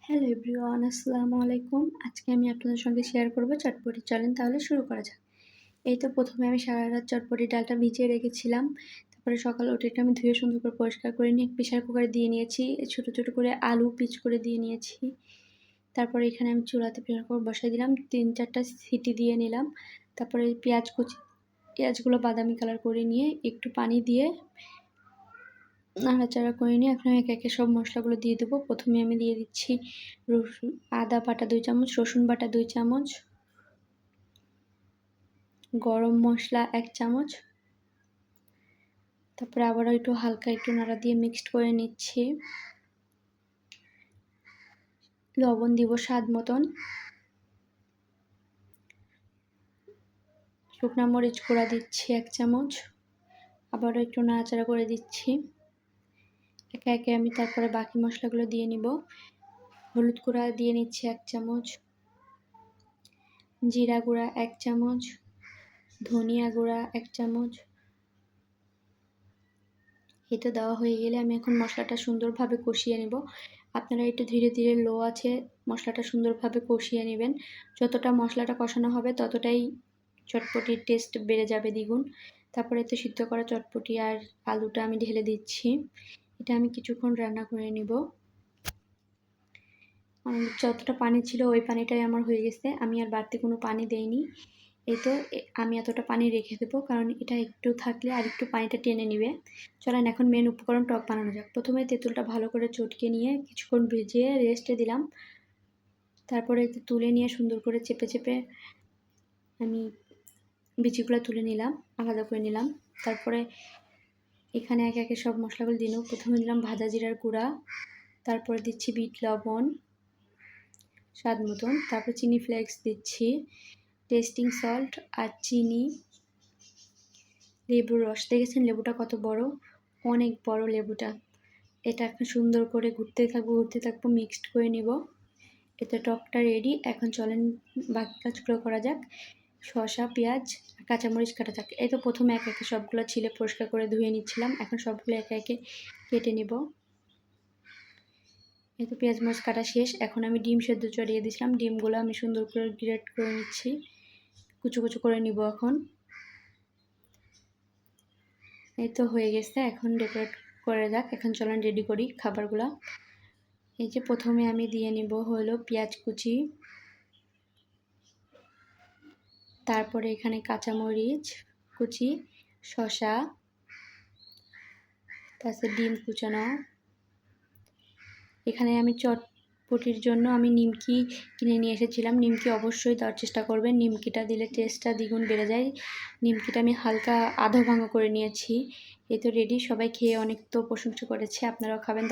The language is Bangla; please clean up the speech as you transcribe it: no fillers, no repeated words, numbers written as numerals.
হ্যালো এভরিওয়ান, আসসালামু আলাইকুম। আজকে আমি আপনাদের সঙ্গে শেয়ার করব চটপটি। চলেন তাহলে শুরু করা যাক। এই তো প্রথমে আমি সারা রাত চটপটির ডালটা ভিজিয়ে রেখেছিলাম। তারপরে সকালে উঠে এটা আমি ধুয়ে সুন্দর করে পরিষ্কার করে নিয়ে প্রেসার কুকারে দিয়ে নিয়েছি। ছোটো ছোটো করে আলু পিচ করে দিয়ে নিয়েছি। তারপরে এখানে আমি চুলাতে প্রেসার কুকার বসাই দিলাম, 3-4টা সিটি দিয়ে নিলাম। তারপরে পেঁয়াজগুলো বাদামি কালার করে নিয়ে একটু পানি দিয়ে নাড়াচাড়া করে নিয়ে এখন একে একে সব মশলাগুলো দিয়ে দেবো। প্রথমে আমি দিয়ে দিচ্ছি আদা বাটা 2 চামচ, রসুন বাটা 2 চামচ, গরম মশলা 1 চামচ। তারপরে আবারও একটু হালকা একটু নাড়া দিয়ে মিক্সড করে নিচ্ছি। লবণ দিব স্বাদ মতন, শুকনা মরিচ গুঁড়া দিচ্ছি 1 চামচ, আবারও একটু নাড়াচাড়া করে দিচ্ছি। একে একে আমি তারপরে বাকি মশলাগুলো দিয়ে নিব। হলুদ গুঁড়া দিয়ে নিচ্ছি 1 চামচ, জিরা গুঁড়া 1 চামচ, ধনিয়া গুঁড়া 1 চামচ। এটা দেওয়া হয়ে গেলে আমি এখন মশলাটা সুন্দরভাবে কষিয়ে নেব। আপনারা একটু ধীরে ধীরে লো আছে মশলাটা সুন্দরভাবে কষিয়ে নেবেন। যতটা মশলাটা কষানো হবে ততটাই চটপটির টেস্ট বেড়ে যাবে দ্বিগুণ। তারপরে তো সিদ্ধ করা চটপটি আর আলুটা আমি ঢেলে দিচ্ছি। এটা আমি কিছুক্ষণ রান্না করে নিব। যতটা পানি ছিল ওই পানিটাই আমার হয়ে গেছে, আমি আর বাড়তি কোনো পানি দেইনি। এই তো আমি এতটা পানি রেখে দেবো, কারণ এটা একটু থাকলে আর একটু পানিটা টেনে নেবে। চলেন এখন মেন উপকরণ টক বানানো যাক। প্রথমে তেঁতুলটা ভালো করে চটকে নিয়ে কিছুক্ষণ ভিজিয়ে রেস্টে দিলাম। তারপরে তুলে নিয়ে সুন্দর করে চেপে চেপে আমি বিচিগুলো তুলে নিলাম, আলাদা করে নিলাম। তারপরে এখানে একে একে সব মশলাগুলো দিলাম। প্রথমে দিলাম ভাজা জিরার গুঁড়া, তারপরে দিচ্ছি বিট লবণ স্বাদ মতন, তারপর চিনি ফ্লেক্স দিচ্ছি, টেস্টিং সল্ট আর চিনি, লেবুর রস। দেখেছেন লেবুটা কত বড়, অনেক বড় লেবুটা। এটা এখন সুন্দর করে ঘুরতে থাকবো মিক্সড করে নিব। এতে টকটা রেডি। এখন চলেন বাকি কাজগুলো করা যাক। শসা, পেঁয়াজ, কাঁচামরিচ কাটা যাক। এই তো প্রথমে একে একে সবগুলো ছিলে পরিষ্কার করে ধুয়ে নিচ্ছিলাম, এখন সবগুলো একে একে কেটে নেব। এই তো পেঁয়াজ মরিচ কাটা শেষ। এখন আমি ডিম সেদ্ধ চড়িয়ে দিয়েছিলাম, ডিমগুলো আমি সুন্দর করে গ্রেট করে নিচ্ছি, কুচু কুচু করে নিব এখন। এই তো হয়ে গেছে, এখন ডেকোরেট করে যাক। এখন চলেন রেডি করি খাবারগুলো। এই যে প্রথমে আমি দিয়ে নিব হলো পেঁয়াজ কুচি, তারপরে এখানে কাঁচামরিচ কুচি, শসা, তারপরে ডিম কুচানো। এখানে আমি চটপটির জন্য আমি নিমকি কিনে নিয়ে এসেছিলাম। নিমকি অবশ্যই দেওয়ার চেষ্টা করবেন, নিমকিটা দিলে টেস্টটা দ্বিগুণ বেড়ে যায়। নিমকিটা আমি হালকা আধা ভাঙা করে নিয়েছি। এই তো রেডি। সবাই খেয়ে অনেক তো প্রশংসা করেছে, আপনারাও খাবেন।